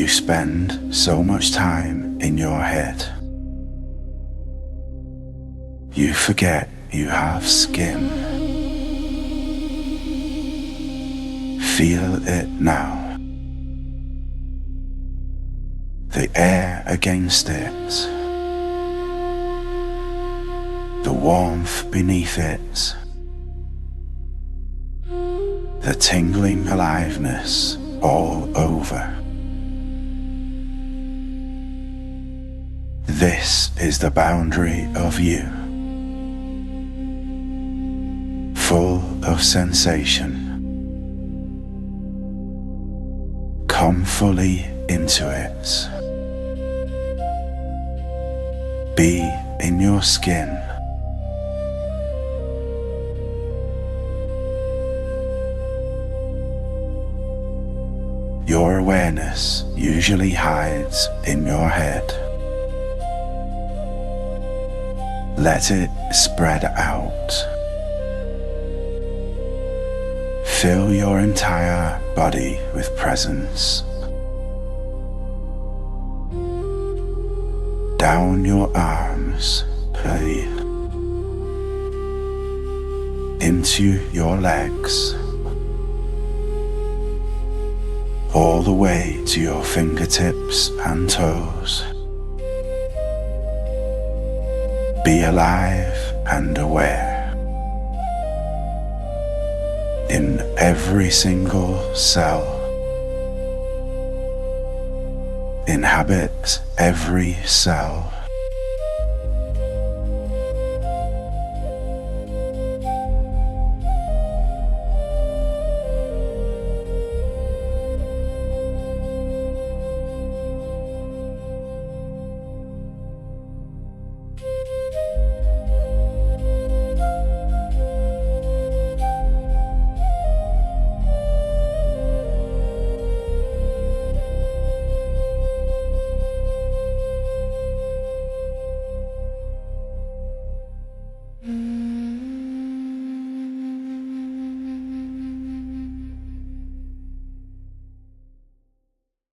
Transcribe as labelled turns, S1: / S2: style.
S1: You spend so much time in your head. You forget you have skin. Feel it now. The air against it. The warmth beneath it. The tingling aliveness all over. This is the boundary of you, full of sensation. Come fully into it. Be in your skin. Your awareness usually hides in your head. Let it spread out. Fill your entire body with presence. Down your arms, breathe. Into your legs. All the way to your fingertips and toes. Be alive and aware. In every single cell. Inhabit every cell.